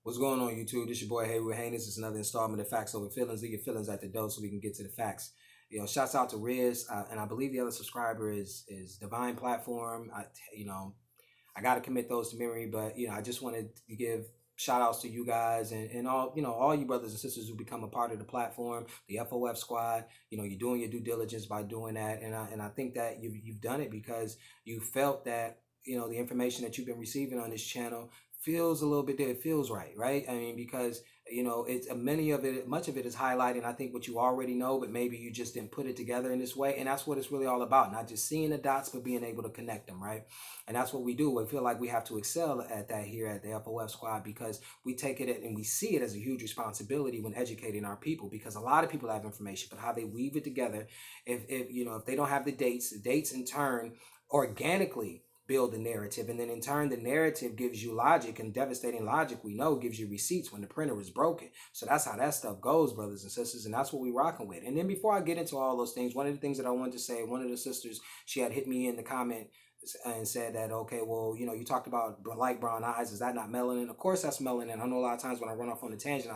What's going on, YouTube? This your boy Haywood Haynes. This is another installment of Facts Over Feelings. Leave your feelings at the door so we can get to the facts. Shouts out to Riz, and I believe the other subscriber is Divine Platform. I got to commit those to memory, but I just wanted to give shout outs to you guys and all all you brothers and sisters who become a part of the platform, the FOF squad. You're doing your due diligence by doing that, and I think that you've done it because you felt that the information that you've been receiving on this channel feels a little bit, it feels right? I mean, because it's much of it is highlighting, I think, what you already know, but maybe you just didn't put it together in this way. And that's what it's really all about, not just seeing the dots, but being able to connect them, right? And that's what we do. We feel like we have to excel at that here at the FOF squad, because we take it and we see it as a huge responsibility when educating our people, because a lot of people have information, but how they weave it together, if they don't have the dates in turn organically build the narrative, and then in turn the narrative gives you logic, and devastating logic, we know, gives you receipts when the printer is broken. So that's how that stuff goes, brothers and sisters, and that's what we rocking with. And then before I get into all those things, one of the things that I wanted to say, one of the sisters, she had hit me in the comment and said that, okay, well, you talked about light brown eyes. Is that not melanin? Of course that's melanin. I know a lot of times when I run off on a tangent,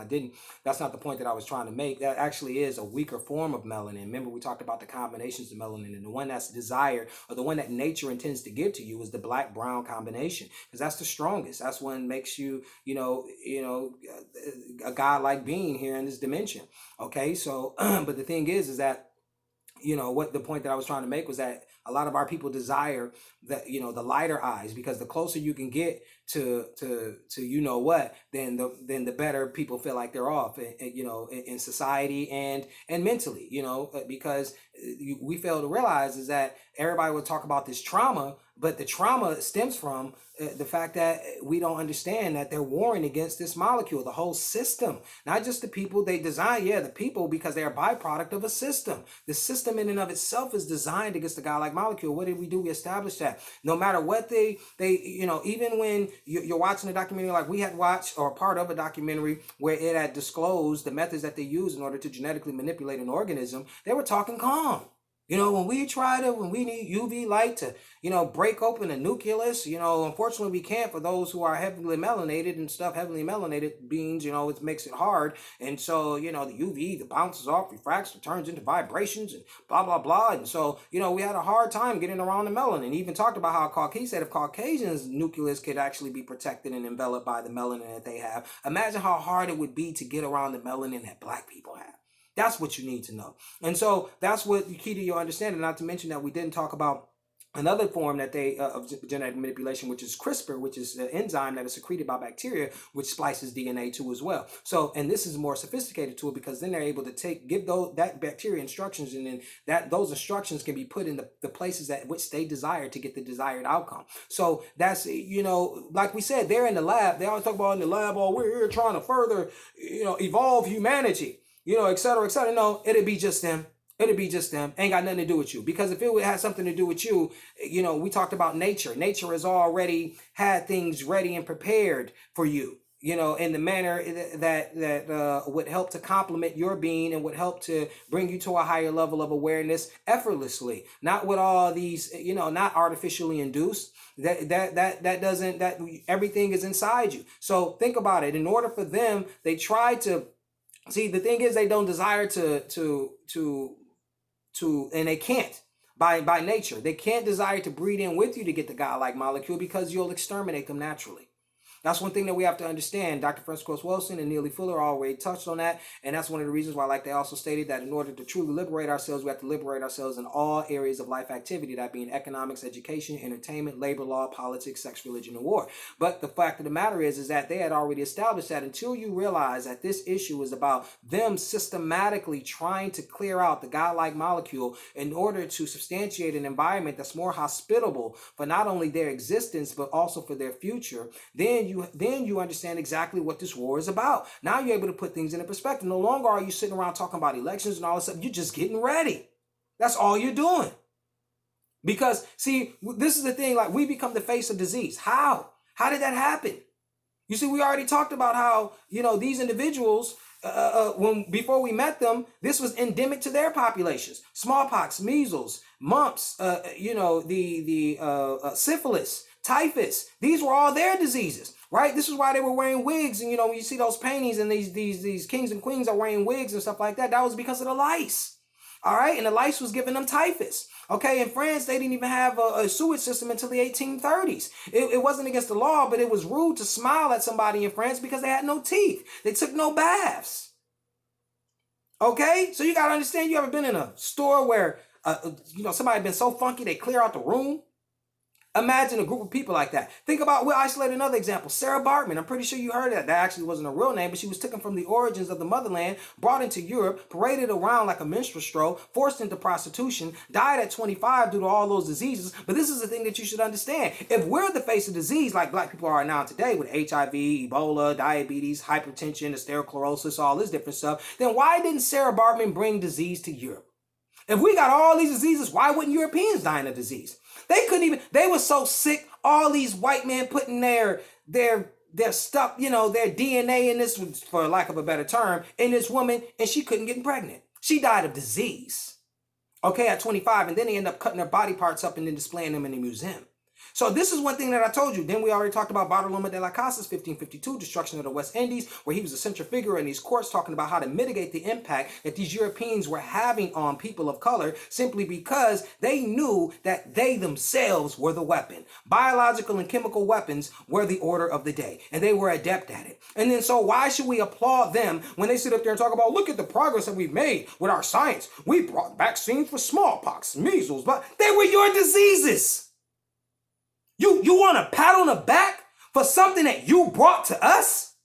that's not the point that I was trying to make. That actually is a weaker form of melanin. Remember, we talked about the combinations of melanin, and the one that's desired, or the one that nature intends to give to you, is the black brown combination, because that's the strongest. That's what makes you, a godlike being here in this dimension. Okay, so, but the thing is that, what the point that I was trying to make was that a lot of our people desire the lighter eyes, because the closer you can get to then the better people feel like they're off, in society and mentally, because we fail to realize is that everybody will talk about this trauma, but the trauma stems from the fact that we don't understand that they're warring against this molecule, the whole system, not just the people they design. Yeah, the people, because they're a byproduct of a system. The system in and of itself is designed against the godlike molecule. What did we do? We established that no matter what they even when you're watching a documentary like we had watched, or part of a documentary where it had disclosed the methods that they use in order to genetically manipulate an organism, they were talking calm. When we need UV light to, break open a nucleus, unfortunately we can't for those who are heavily melanated and stuff, heavily melanated beings, it makes it hard. And so, the UV, the bounces off, refracts, and turns into vibrations and blah, blah, blah. And so, we had a hard time getting around the melanin. He even talked about how he said if Caucasians' nucleus could actually be protected and enveloped by the melanin that they have, imagine how hard it would be to get around the melanin that black people have. That's what you need to know. And so that's what key to your understanding, not to mention that we didn't talk about another form that of genetic manipulation, which is CRISPR, which is an enzyme that is secreted by bacteria, which splices DNA too as well. So, and this is a more sophisticated tool, because then they're able to give that bacteria instructions, and then those instructions can be put in the places at which they desire to get the desired outcome. So that's, like we said, they're in the lab. They always talk about in the lab, oh, we're here trying to further, evolve humanity, et cetera, et cetera. No, it'd be just them. It'd be just them. Ain't got nothing to do with you. Because if it had something to do with you, we talked about nature. Nature has already had things ready and prepared for you, in the manner that would help to complement your being and would help to bring you to a higher level of awareness effortlessly. Not with all these, not artificially induced. That everything is inside you. So think about it. In order for them, they try to see, the thing is, they don't desire to, and they can't by nature. They can't desire to breed in with you to get the godlike molecule, because you'll exterminate them naturally. That's one thing that we have to understand. Dr. Francis Wilson and Neely Fuller already touched on that. And that's one of the reasons why, like they also stated, that in order to truly liberate ourselves, we have to liberate ourselves in all areas of life activity, that being economics, education, entertainment, labor law, politics, sex, religion, and war. But the fact of the matter is that they had already established that until you realize that this issue is about them systematically trying to clear out the godlike molecule in order to substantiate an environment that's more hospitable for not only their existence, but also for their future, then you understand exactly what this war is about. Now you're able to put things into perspective. No longer are you sitting around talking about elections and all this stuff. You're just getting ready. That's all you're doing. Because, see, this is the thing, like, we become the face of disease. How? How did that happen? You see, we already talked about how, these individuals, before we met them, this was endemic to their populations. Smallpox, measles, mumps, syphilis, typhus. These were all their diseases. right? This is why they were wearing wigs, and when you see those paintings and these kings and queens are wearing wigs and stuff like that, that was because of the lice. All right, and the lice was giving them typhus. Okay, in France, they didn't even have a sewage system until the 1830s. It wasn't against the law, but it was rude to smile at somebody in France because they had no teeth. They took no baths. Okay, so you got to understand, you ever been in a store where, somebody been so funky they clear out the room? Imagine a group of people like that. Think about, we'll isolate another example. Sarah Bartman, I'm pretty sure you heard that. That actually wasn't a real name, but she was taken from the origins of the motherland, brought into Europe, paraded around like a minstrel stroll, forced into prostitution, died at 25 due to all those diseases. But this is the thing that you should understand. If we're the face of disease like black people are now today with HIV, Ebola, diabetes, hypertension, osteoporosis, all this different stuff, then why didn't Sarah Bartman bring disease to Europe? If we got all these diseases, why wouldn't Europeans die in a disease? They couldn't even, they were so sick, all these white men putting their stuff, their DNA in this, for lack of a better term, in this woman, and she couldn't get pregnant. She died of disease, okay, at 25, and then they end up cutting her body parts up and then displaying them in the museum. So this is one thing that I told you. Then we already talked about Bartolomé de las Casas, 1552, destruction of the West Indies, where he was a central figure in these courts talking about how to mitigate the impact that these Europeans were having on people of color simply because they knew that they themselves were the weapon. Biological and chemical weapons were the order of the day, and they were adept at it. And then so why should we applaud them when they sit up there and talk about, look at the progress that we've made with our science. We brought vaccines for smallpox, measles, but they were your diseases. You want a pat on the back for something that you brought to us?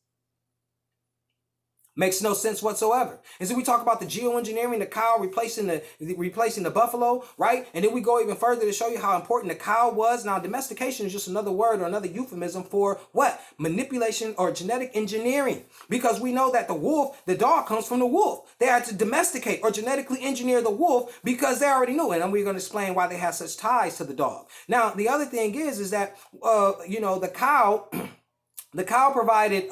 Makes no sense whatsoever. And so we talk about the geoengineering, the cow replacing the buffalo, right? And then we go even further to show you how important the cow was. Now, domestication is just another word or another euphemism for what? Manipulation or genetic engineering. Because we know that the dog comes from the wolf. They had to domesticate or genetically engineer the wolf because they already knew it. And we're going to explain why they have such ties to the dog. Now, the other thing is that, the cow, the cow provided...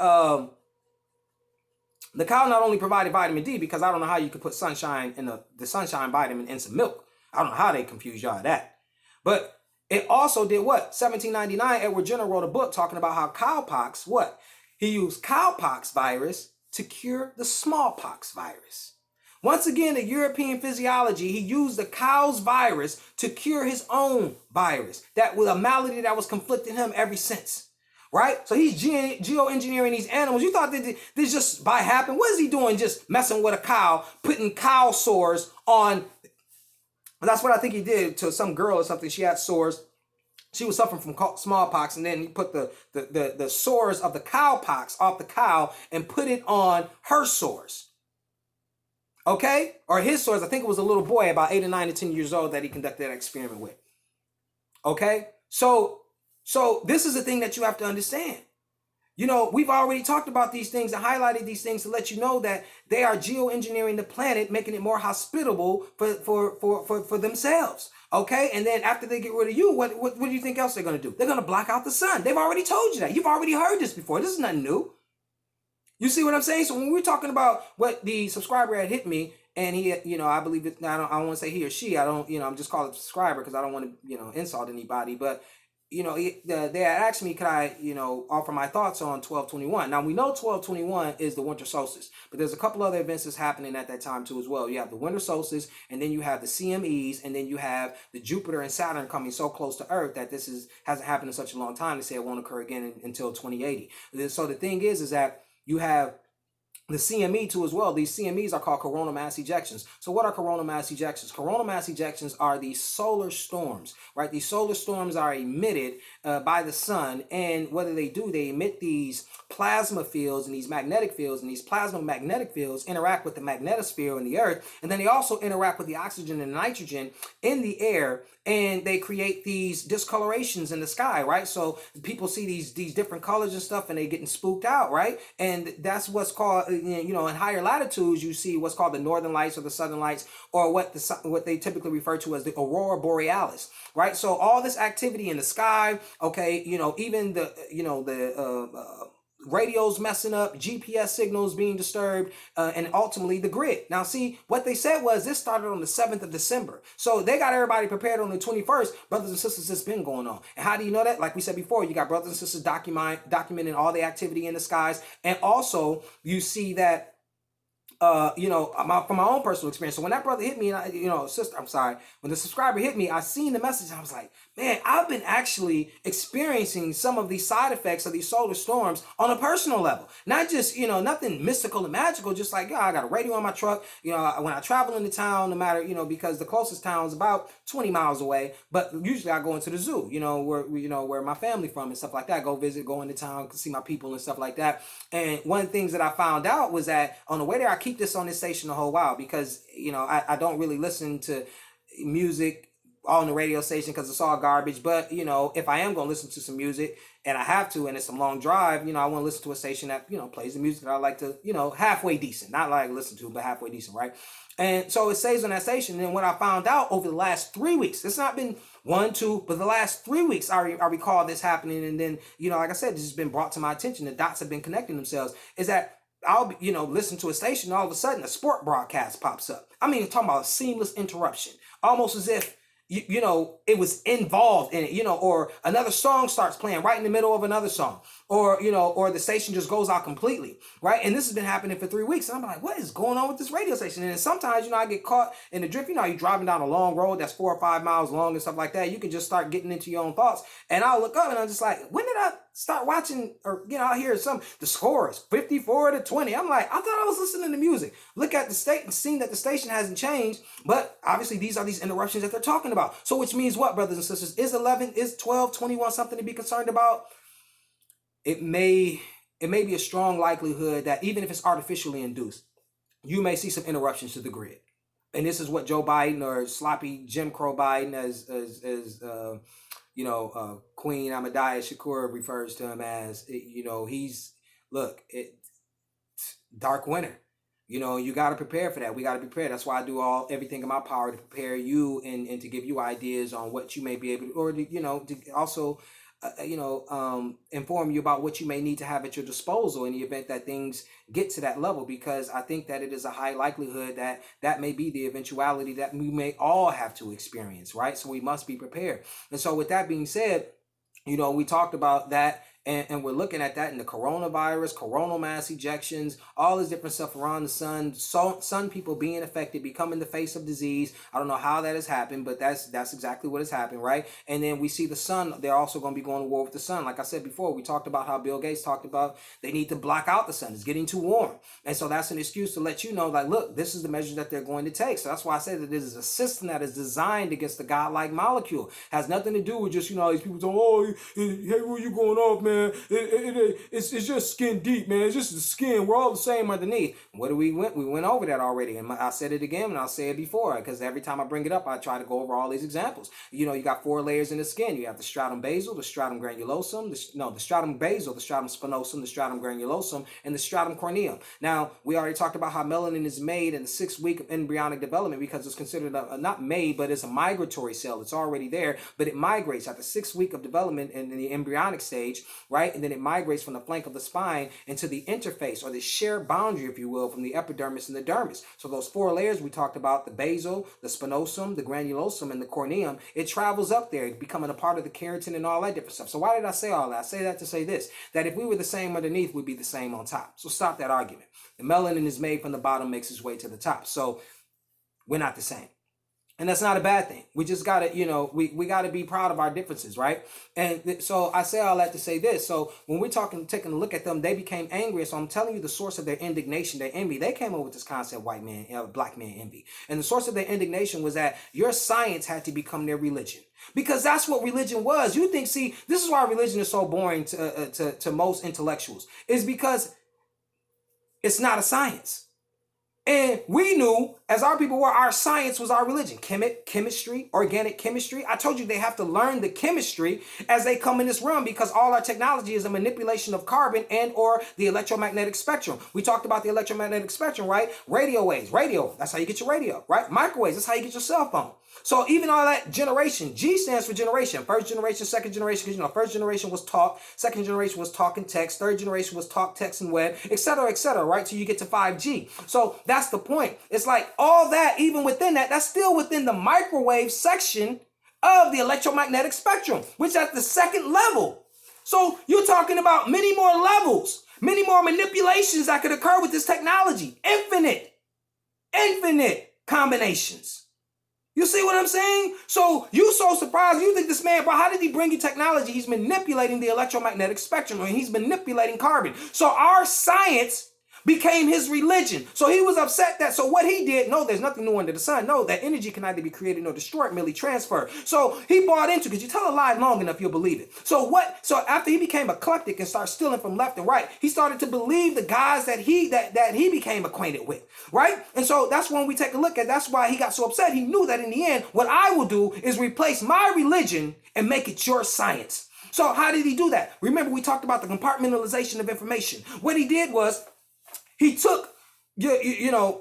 The cow not only provided vitamin D, because I don't know how you could put sunshine in the sunshine vitamin in some milk. I don't know how they confused y'all that. But it also did what? 1799, Edward Jenner wrote a book talking about how cowpox, what? He used cowpox virus to cure the smallpox virus. Once again, the European physiology, he used the cow's virus to cure his own virus. That was a malady that was conflicting him ever since. Right? So he's geoengineering these animals. You thought that this just by happen? What is he doing just messing with a cow, putting cow sores on? That's what I think he did to some girl or something. She had sores. She was suffering from smallpox, and then he put the sores of the cowpox off the cow and put it on her sores. Okay? Or his sores. I think it was a little boy about 8 or 9 or 10 years old that he conducted that experiment with. Okay? So this is the thing that you have to understand. We've already talked about these things and highlighted these things to let you know that they are geoengineering the planet, making it more hospitable for themselves. Okay? And then after they get rid of you, what do you think else they're going to do? They're going to block out the sun. They've already told you that. You've already heard this before. This is nothing new. You see what I'm saying? So when we're talking about what the subscriber had hit me, and he, I believe it, I don't want to say he or she. I don't, I'm just calling it subscriber because I don't want to, insult anybody. But they had asked me, could I, offer my thoughts on 1221. Now, we know 1221 is the winter solstice, but there's a couple other events that's happening at that time too as well. You have the winter solstice, and then you have the CMEs, and then you have the Jupiter and Saturn coming so close to Earth that hasn't happened in such a long time. They say it won't occur again until 2080. So the thing is that you have the CME too as well. These CMEs are called coronal mass ejections. So what are coronal mass ejections? Coronal mass ejections are these solar storms, right? These solar storms are emitted by the sun, and what do? They emit these plasma fields and these magnetic fields, and these plasma magnetic fields interact with the magnetosphere in the Earth, and then they also interact with the oxygen and nitrogen in the air, and they create these discolorations in the sky, right? So people see these different colors and stuff, and they're getting spooked out, right? And that's what's called, in higher latitudes, you see what's called the northern lights or the southern lights, or what they typically refer to as the aurora borealis, right? So all this activity in the sky, okay, even the radios messing up, GPS signals being disturbed, and ultimately the grid. Now, see, what they said was this started on the 7th of December. So they got everybody prepared on the 21st. Brothers and sisters, it's been going on. And how do you know that? Like we said before, you got brothers and sisters documenting all the activity in the skies. And also, you see that from my own personal experience. So when that brother hit me, and sister, I'm sorry, when the subscriber hit me, I seen the message. And I was like, man, I've been actually experiencing some of these side effects of these solar storms on a personal level. Not just, nothing mystical and magical, just like, I got a radio on my truck. When I travel into town, no matter, because the closest town is about 20 miles away, but usually I go into the zoo, where my family from and stuff like that. Go visit, go into town, see my people and stuff like that. And one of the things that I found out was that on the way there, I keep this on this station a whole while because, I don't really listen to music on the radio station because it's all garbage. But, if I am going to listen to some music and I have to, and it's a long drive, I want to listen to a station that, plays the music that I like to, halfway decent, not like listen to, but halfway decent, right? And so it stays on that station. And when I found out over the last 3 weeks, it's not been 1, 2, but the last 3 weeks, I recall this happening. And then, like I said, this has been brought to my attention. The dots have been connecting themselves. Is that I'll be, listen to a station, and all of a sudden a sport broadcast pops up. I mean, talking about a seamless interruption, almost as if it was involved in it, or another song starts playing right in the middle of another song, or or the station just goes out completely, right? And this has been happening for 3 weeks, and I'm like, what is going on with this radio station? And then sometimes, I get caught in the drift. You're driving down a long road that's 4 or 5 miles long and stuff like that. You can just start getting into your own thoughts, and I'll look up and I'm just like, when did I start watching, or I hear the score is 54-20. I'm like, I thought I was listening to music. Look at the state and seeing that the station hasn't changed, but obviously these are these interruptions that they're talking about. So which means what, brothers and sisters? Is 11, is 12, 21 something to be concerned about? It may be a strong likelihood that even if it's artificially induced, you may see some interruptions to the grid. And this is what Joe Biden, or sloppy Jim Crow Biden, as Queen Ahmadiyya Shakur refers to him as, he's, dark winter. You got to prepare for that. We got to prepare. That's why I do everything in my power to prepare you and to give you ideas on what you may be able to, or to also, inform you about what you may need to have at your disposal in the event that things get to that level, because I think that it is a high likelihood that may be the eventuality that we may all have to experience, right? So we must be prepared. And so with that being said, we talked about that. And we're looking at that in the coronavirus, coronal mass ejections, all this different stuff around the sun, sun people being affected, becoming the face of disease. I don't know how that has happened, but that's exactly what has happened, right? And then we see the sun, they're also going to be going to war with the sun. Like I said before, we talked about how Bill Gates talked about they need to block out the sun. It's getting too warm. And so that's an excuse to let you know, like, look, this is the measures that they're going to take. So that's why I say that this is a system that is designed against the godlike molecule. Has nothing to do with just, these people saying, oh, hey, where you going off, man? It's just skin deep, man. It's just the skin. We're all the same underneath. We went over that already, and I said it again, and I'll say it before, because every time I bring it up, I try to go over all these examples. You got 4 layers in the skin. You have the stratum basal, the stratum granulosum, the stratum basal, the stratum spinosum, the stratum granulosum, and the stratum corneum. Now, we already talked about how melanin is made in the 6th week of embryonic development, because it's considered not made, but it's a migratory cell. It's already there, but it migrates at the 6th week of development in the embryonic stage, right? And then it migrates from the flank of the spine into the interface, or the shared boundary, if you will, from the epidermis and the dermis. So those 4 layers we talked about, the basal, the spinosum, the granulosum, and the corneum, it travels up there, becoming a part of the keratin and all that different stuff. So why did I say all that? I say that to say this, that if we were the same underneath, we'd be the same on top. So stop that argument. The melanin is made from the bottom, makes its way to the top. So we're not the same. And that's not a bad thing. We just got to, we got to be proud of our differences, right? And so I say all that to say this. So when we're taking a look at them, they became angry. So I'm telling you the source of their indignation, their envy. They came up with this concept, black man envy. And the source of their indignation was that your science had to become their religion. Because that's what religion was. You think, see, this is why religion is so boring to most intellectuals. Is because it's not a science. And we knew, as our people were, our science was our religion. Chemistry, organic chemistry. I told you they have to learn the chemistry as they come in this realm, because all our technology is a manipulation of carbon and or the electromagnetic spectrum. We talked about the electromagnetic spectrum, right? Radio waves, radio, that's how you get your radio, right? Microwaves, that's how you get your cell phone. So even all that generation, G stands for generation. First generation, second generation, because first generation was talk, second generation was talk and text, third generation was talk, text, and web, etc., right? So you get to 5G. So that's the point. It's like all that, even within that, that's still within the microwave section of the electromagnetic spectrum, which is at the second level. So you're talking about many more levels, many more manipulations that could occur with this technology. Infinite combinations. You see what I'm saying? So you so surprised. You think this man, bro, how did he bring you technology? He's manipulating the electromagnetic spectrum, and he's manipulating carbon. So our science became his religion. So he was upset that, so what he did, no, there's nothing new under the sun. No, that energy can neither be created nor destroyed, merely transferred. So he bought into, because you tell a lie long enough, you'll believe it. So after he became eclectic and started stealing from left and right, he started to believe the guys that he became acquainted with, right? And so that's when we take a look at, that's why he got so upset. He knew that in the end, what I will do is replace my religion and make it your science. So how did he do that? Remember, we talked about the compartmentalization of information. What he did was, he took,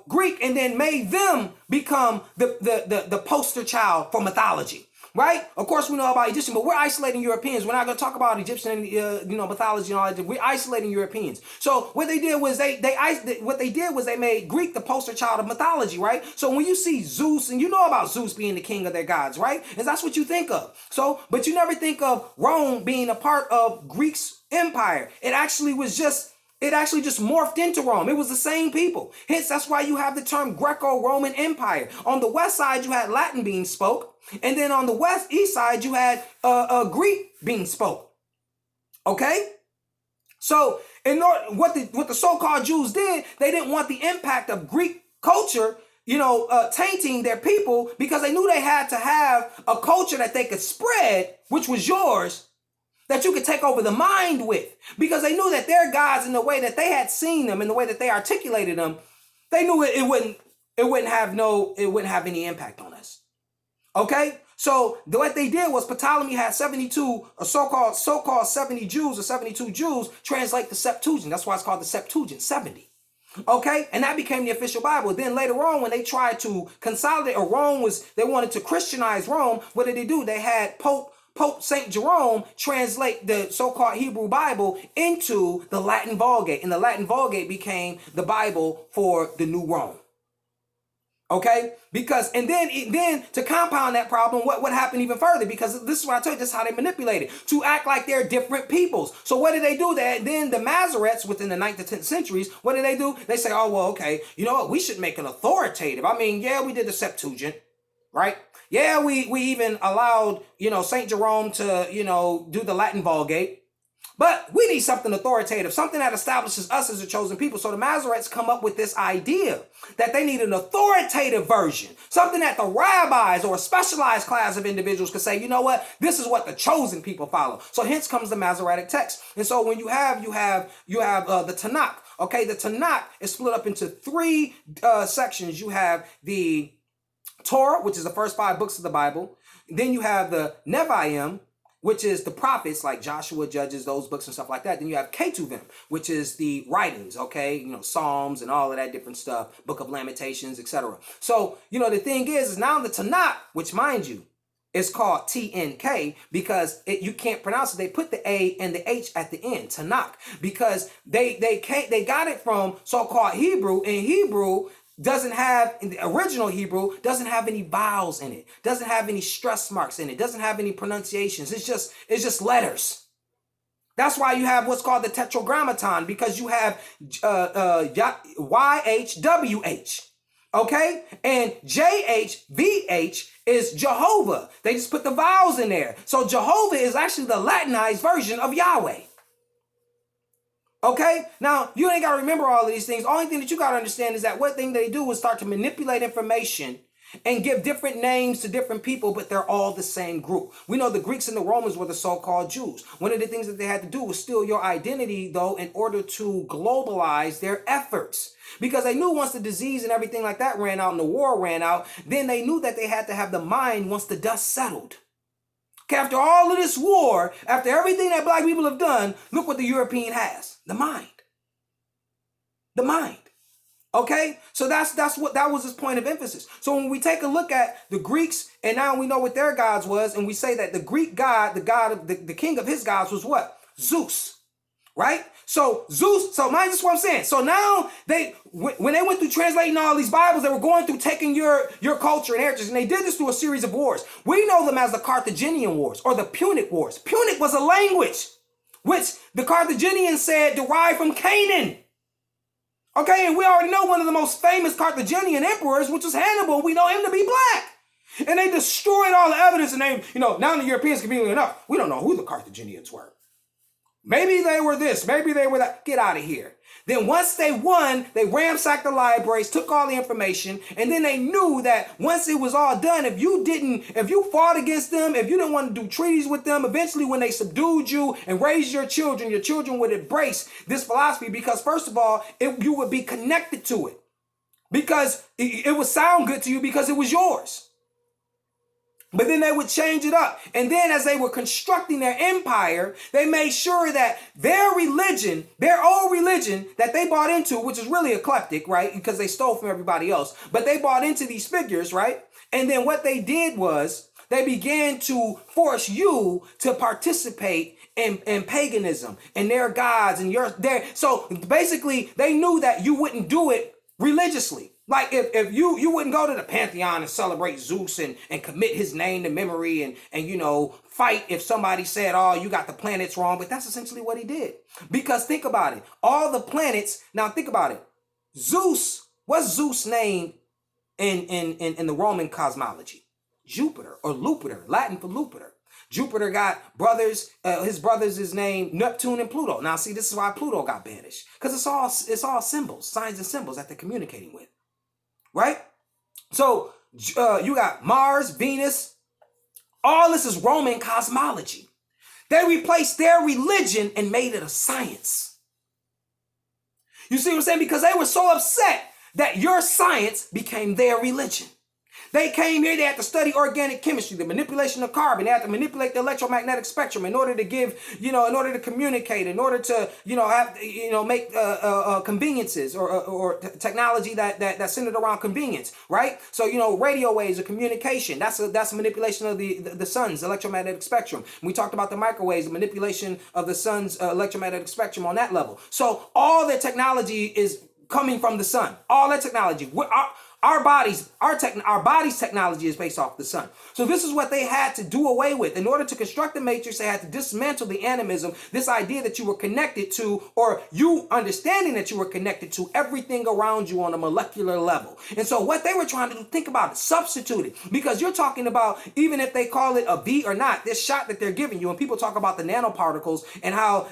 Greek and then made them become the poster child for mythology, right? Of course, we know about Egyptian, but we're isolating Europeans. We're not going to talk about Egyptian, mythology and all that. We're isolating Europeans. So what they did was they made Greek the poster child of mythology, right? So when you see Zeus, and you know about Zeus being the king of their gods, right? And that's what you think of. So, but you never think of Rome being a part of Greek's empire. It actually just morphed into Rome. It was the same people. Hence, that's why you have the term Greco-Roman Empire. On the west side, you had Latin being spoke. And then on the east side, you had Greek being spoke. Okay? So, what the so-called Jews did, they didn't want the impact of Greek culture, tainting their people, because they knew they had to have a culture that they could spread, which was yours, that you could take over the mind with, because they knew that their gods, in the way that they had seen them, in the way that they articulated them, they knew it wouldn't have any impact on us. Okay, so what they did was Ptolemy had 72 so-called 70 Jews or 72 Jews translate the Septuagint. That's why it's called the Septuagint, 70. Okay, and that became the official Bible. Then later on, when they tried to consolidate, or they wanted to Christianize Rome, what did they do? They had Pope St. Jerome translate the so-called Hebrew Bible into the Latin Vulgate. And the Latin Vulgate became the Bible for the New Rome. Okay? Because, and then to compound that problem, what happened even further? Because this is what I told you, this is how they manipulate it, to act like they're different peoples. So what did they do? Then the Masoretes within the 9th to 10th centuries, what did they do? They say, oh, well, okay, you know what? We should make an authoritative. I mean, yeah, we did the Septuagint, right? Yeah, we even allowed, St. Jerome to, do the Latin Vulgate. But we need something authoritative, something that establishes us as a chosen people. So the Masoretes come up with this idea that they need an authoritative version, something that the rabbis or a specialized class of individuals could say, you know what, this is what the chosen people follow. So hence comes the Masoretic text. And so when you have the Tanakh. Okay, the Tanakh is split up into 3 sections. You have the Torah, which is the first 5 books of the Bible. Then you have the Nevi'im, which is the prophets like Joshua, Judges, those books and stuff like that. Then you have Ketuvim, which is the writings, okay? Psalms and all of that different stuff, Book of Lamentations, etc. So, the thing is now the Tanakh, which mind you, is called TNK because you can't pronounce it. They put the A and the H at the end, Tanakh, because they got it from so-called Hebrew, and Hebrew doesn't have, in the original Hebrew, doesn't have any vowels in it, doesn't have any stress marks in it, doesn't have any pronunciations. It's just letters. That's why you have what's called the Tetragrammaton, because you have YHWH, okay? And JHVH is Jehovah. They just put the vowels in there. So Jehovah is actually the Latinized version of Yahweh. Okay, now you ain't got to remember all of these things. Only thing that you got to understand is that what thing they do is start to manipulate information and give different names to different people, but they're all the same group. We know the Greeks and the Romans were the so-called Jews. One of the things that they had to do was steal your identity, though, in order to globalize their efforts. Because they knew once the disease and everything like that ran out and the war ran out, then they knew that they had to have the mind once the dust settled. Okay, after all of this war, after everything that black people have done, look what the European has. The mind. The mind. Okay, so that was his point of emphasis. So when we take a look at the Greeks, and now we know what their gods was, and we say that the Greek god, the god of the king of his gods was what? Zeus, right? So Zeus. So mind this, what I'm saying. So now when they went through translating all these Bibles, they were going through taking your culture and heritage, and they did this through a series of wars. We know them as the Carthaginian Wars or the Punic Wars. Punic was a language which the Carthaginians said derived from Canaan. Okay, and we already know one of the most famous Carthaginian emperors, which was Hannibal. We know him to be black. And they destroyed all the evidence, and they, now the Europeans, conveniently enough, we don't know who the Carthaginians were. Maybe they were this, maybe they were that. Get out of here. Then once they won, they ransacked the libraries, took all the information, and then they knew that once it was all done, if you fought against them, if you didn't want to do treaties with them, eventually when they subdued you and raised your children would embrace this philosophy because first of all, you would be connected to it because it would sound good to you because it was yours. But then they would change it up. And then as they were constructing their empire, they made sure that their religion, their old religion that they bought into, which is really eclectic, right? Because they stole from everybody else. But they bought into these figures, right? And then what they did was they began to force you to participate in paganism and their gods and so basically they knew that you wouldn't do it religiously. Like if you wouldn't go to the Pantheon and celebrate Zeus and commit his name to memory and fight if somebody said, oh, you got the planets wrong. But that's essentially what he did. Because think about it. All the planets, now think about it. Zeus, what's Zeus' name in the Roman cosmology? Jupiter or Lupitor, Latin for Lupitor. Jupiter got brothers, his brothers is named Neptune and Pluto. Now see, this is why Pluto got banished. Because it's all symbols, signs and symbols that they're communicating with. Right? So you got Mars, Venus. All this is Roman cosmology. They replaced their religion and made it a science. You see what I'm saying? Because they were so upset that your science became their religion. They came here, they had to study organic chemistry, the manipulation of carbon. They had to manipulate the electromagnetic spectrum in order to give, in order to communicate, in order to, make conveniences or technology that centered around convenience, right? So, radio waves of communication, that's a manipulation of the sun's electromagnetic spectrum. We talked about the microwaves, the manipulation of the sun's electromagnetic spectrum on that level. So all their technology is coming from the sun. All that technology. Our body's technology is based off the sun. So this is what they had to do away with. In order to construct the matrix, they had to dismantle the animism, this idea that you were connected to, or you understanding that you were connected to everything around you on a molecular level. And so what they were trying to do, think about it, substitute it. Because you're talking about, even if they call it a V or not, this shot that they're giving you, and people talk about the nanoparticles and how,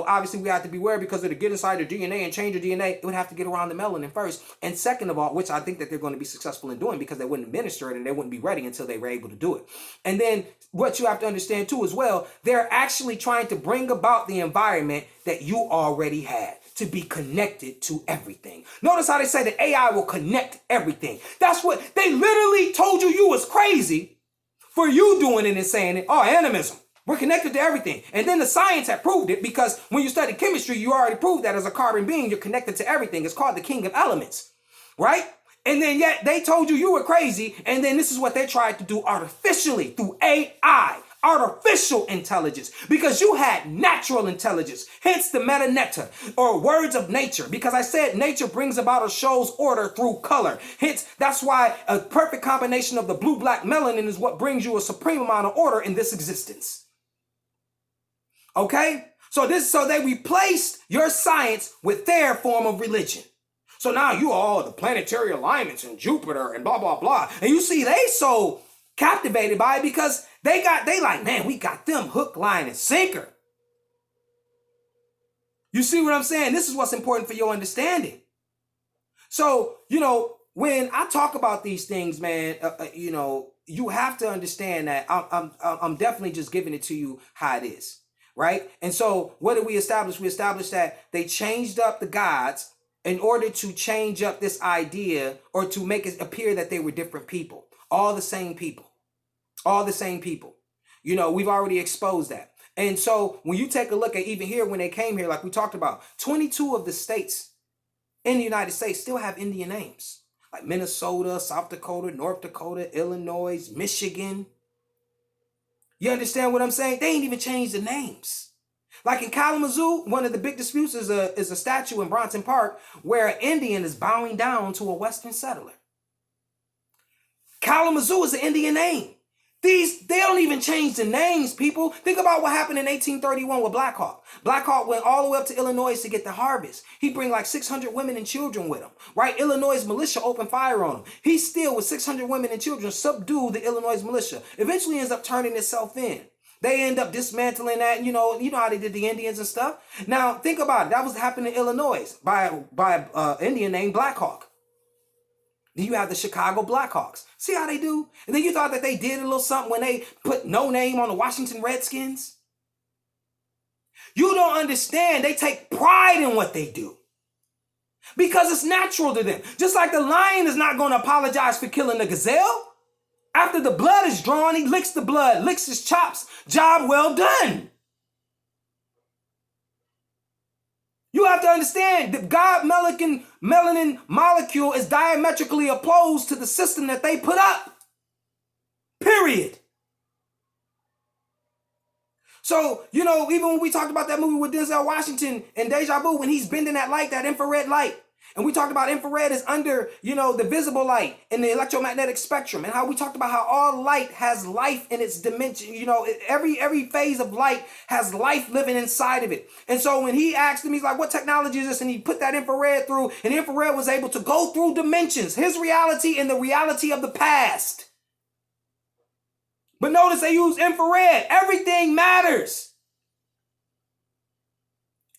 obviously we have to beware because of to get inside your DNA and change your DNA, it would have to get around the melanin first. And second of all, which I think that they're going to be successful in doing because they wouldn't administer it and they wouldn't be ready until they were able to do it. And then what you have to understand too as well, they're actually trying to bring about the environment that you already had to be connected to everything. Notice how they say that AI will connect everything. That's what they literally told you was crazy for you doing it and saying it. Oh, animism. We're connected to everything. And then the science had proved it because when you study chemistry, you already proved that as a carbon being, you're connected to everything. It's called the king of elements, right? And then yet they told you were crazy. And then this is what they tried to do artificially through AI, artificial intelligence, because you had natural intelligence, hence the meta-netta or words of nature, because I said nature brings about or shows order through color. Hence, that's why a perfect combination of the blue-black melanin is what brings you a supreme amount of order in this existence. Okay? So they replaced your science with their form of religion. So now you all the planetary alignments and Jupiter and blah, blah, blah. And you see, they so captivated by it because they like, man, we got them hook, line, and sinker. You see what I'm saying? This is what's important for your understanding. So, when I talk about these things, man, you have to understand that I'm definitely just giving it to you how it is, right? And so, what did we establish? We established that they changed up the gods in order to change up this idea or to make it appear that they were different people, all the same people, all the same people. We've already exposed that. And so, when you take a look at even here when they came here, like we talked about, 22 of the states in the United States still have Indian names, like Minnesota, South Dakota, North Dakota, Illinois, Michigan. You understand what I'm saying? They ain't even changed the names. Like in Kalamazoo, one of the big disputes is a statue in Bronson Park where an Indian is bowing down to a Western settler. Kalamazoo is an Indian name. They don't even change the names, people. Think about what happened in 1831 with Black Hawk. Black Hawk went all the way up to Illinois to get the harvest. He bring like 600 women and children with him, right? Illinois militia opened fire on him. He still, with 600 women and children, subdued the Illinois militia. Eventually ends up turning itself in. They end up dismantling that, you know how they did the Indians and stuff. Now, think about it. That was happening in Illinois by an Indian named Black Hawk. Then you have the Chicago Blackhawks. See how they do? And then you thought that they did a little something when they put no name on the Washington Redskins? You don't understand. They take pride in what they do. Because it's natural to them. Just like the lion is not going to apologize for killing the gazelle. After the blood is drawn, he licks the blood, licks his chops. Job well done. You have to understand the God melanin molecule is diametrically opposed to the system that they put up. Period. So, even when we talked about that movie with Denzel Washington and Deja Vu, when he's bending that light, that infrared light, and we talked about infrared is under, the visible light in the electromagnetic spectrum, and how we talked about how all light has life in its dimension. Every phase of light has life living inside of it. And so when he asked him, he's like, what technology is this? And he put that infrared through, and infrared was able to go through dimensions, his reality and the reality of the past. But notice they use infrared. Everything matters.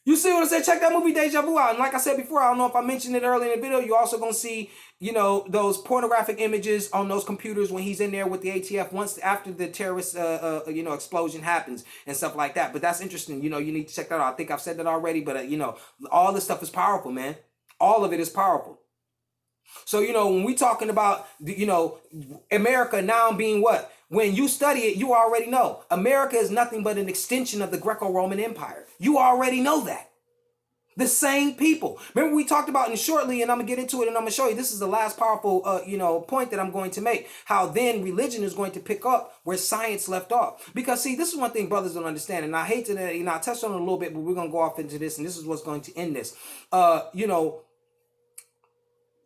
You see what I said? Check that movie Deja Vu out. And like I said before, I don't know if I mentioned it earlier in the video, you're also going to see, those pornographic images on those computers when he's in there with the ATF after the terrorist, explosion happens and stuff like that. But that's interesting. You need to check that out. I think I've said that already, but, all this stuff is powerful, man. All of it is powerful. So, when we talking about, America now being what? When you study it, you already know. America is nothing but an extension of the Greco-Roman Empire. You already know that. The same people. Remember we talked about, and shortly, and I'm going to get into it and I'm going to show you, this is the last powerful, point that I'm going to make. How then religion is going to pick up where science left off. Because, see, this is one thing brothers don't understand. And I hate to, I touched on it a little bit, but we're going to go off into this. And this is what's going to end this.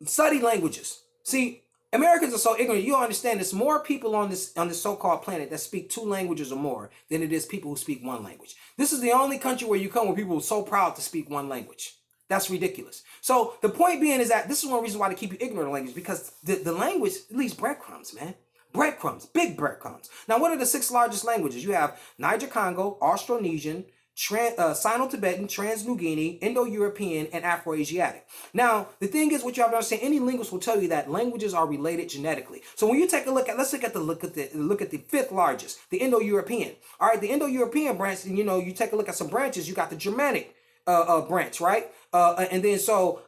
Study languages. See, Americans are so ignorant. You don't understand there's more people on this so-called planet that speak 2 languages or more than it is people who speak 1 language. This is the only country where you come where people are so proud to speak 1 language. That's ridiculous. So the point being is that this is one reason why they keep you ignorant of language, because the language leaves breadcrumbs, man. Breadcrumbs, big breadcrumbs. Now, what are the 6 largest languages? You have Niger-Congo, Austronesian, Sino-Tibetan, Trans-New Guinea, Indo-European, and Afro-Asiatic. Now, the thing is, what you have to understand, any linguist will tell you that languages are related genetically. So when you take a look at, let's look at the 5th largest, the Indo-European. All right, the Indo-European branch, and you take a look at some branches, you got the Germanic branch, right? And then so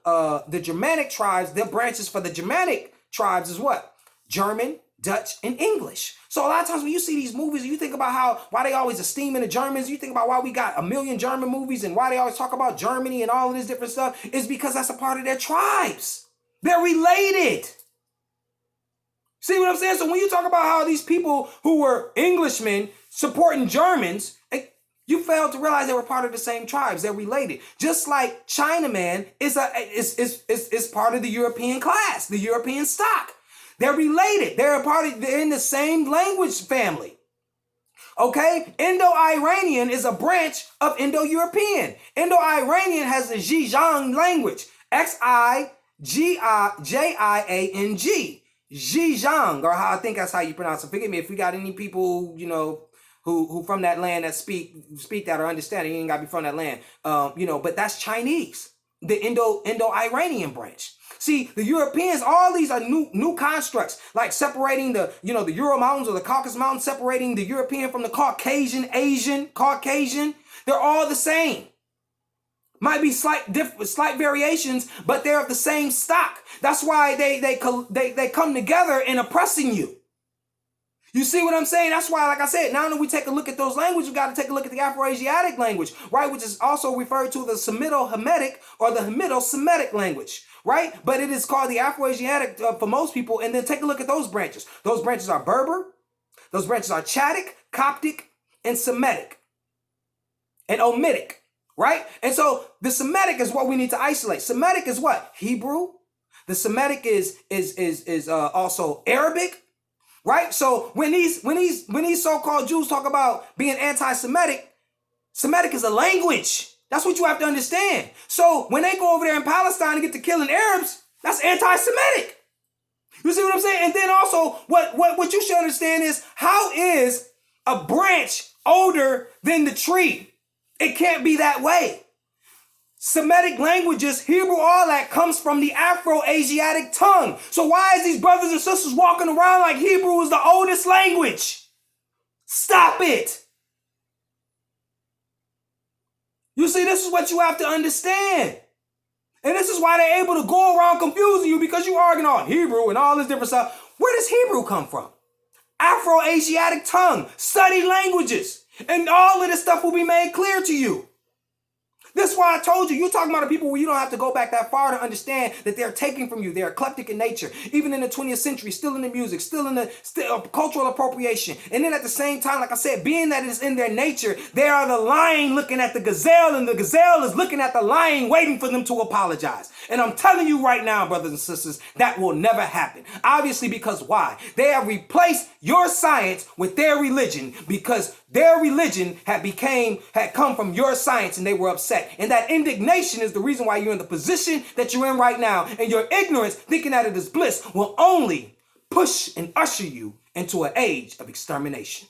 the Germanic tribes, their branches for the Germanic tribes is what? German, Dutch, and English. So a lot of times when you see these movies, you think about why they always esteeming the Germans. You think about why we got a million German movies and why they always talk about Germany and all of this different stuff. Is because that's a part of their tribes. They're related. See what I'm saying? So when you talk about how these people who were Englishmen supporting Germans, you fail to realize they were part of the same tribes. They're related. Just like Chinaman is part of the European class, the European stock. They're related. They're in the same language family. Okay? Indo-Iranian is a branch of Indo-European. Indo-Iranian has the Xizang language. Xijiang. Xizang, or how I think that's how you pronounce it. Forgive me if we got any people, who from that land that speak that or understand it. You ain't got to be from that land. But that's Chinese. The Indo-Iranian branch. See, the Europeans, all these are new constructs, like separating the Ural Mountains or the Caucasus Mountains, separating the European from the Caucasian, Asian, Caucasian. They're all the same. Might be slight variations, but they're of the same stock. That's why they come together in oppressing you. You see what I'm saying? That's why, like I said, now that we take a look at those languages, we got to take a look at the Afroasiatic language, right? Which is also referred to the Semito-Hamitic or the Hamito-Semitic language, right? But it is called the Afroasiatic for most people. And then take a look at those branches. Those branches are Berber. Those branches are Chadic, Coptic, and Semitic, and Omitic, right? And so the Semitic is what we need to isolate. Semitic is what? Hebrew. The Semitic is also Arabic. Right? So when these so-called Jews talk about being anti-Semitic, Semitic is a language. That's what you have to understand. So when they go over there in Palestine and get to killing Arabs, that's anti-Semitic. You see what I'm saying? And then also what you should understand is, how is a branch older than the tree? It can't be that way. Semitic languages, Hebrew, all that comes from the Afro-Asiatic tongue. So why is these brothers and sisters walking around like Hebrew is the oldest language? Stop it. You see, this is what you have to understand. And this is why they're able to go around confusing you, because you arguing on Hebrew and all this different stuff. Where does Hebrew come from? Afro-Asiatic tongue. Study languages. And all of this stuff will be made clear to you. That's why I told you, you're talking about the people where you don't have to go back that far to understand that they're taking from you. They're eclectic in nature. Even in the 20th century, still in the music, still in the cultural appropriation. And then at the same time, like I said, being that it's in their nature, they are the lion looking at the gazelle, and the gazelle is looking at the lion waiting for them to apologize. And I'm telling you right now, brothers and sisters, that will never happen. Obviously, because why? They have replaced your science with their religion, because their religion had come from your science, and they were upset. And that indignation is the reason why you're in the position that you're in right now. And your ignorance, thinking that it is bliss, will only push and usher you into an age of extermination.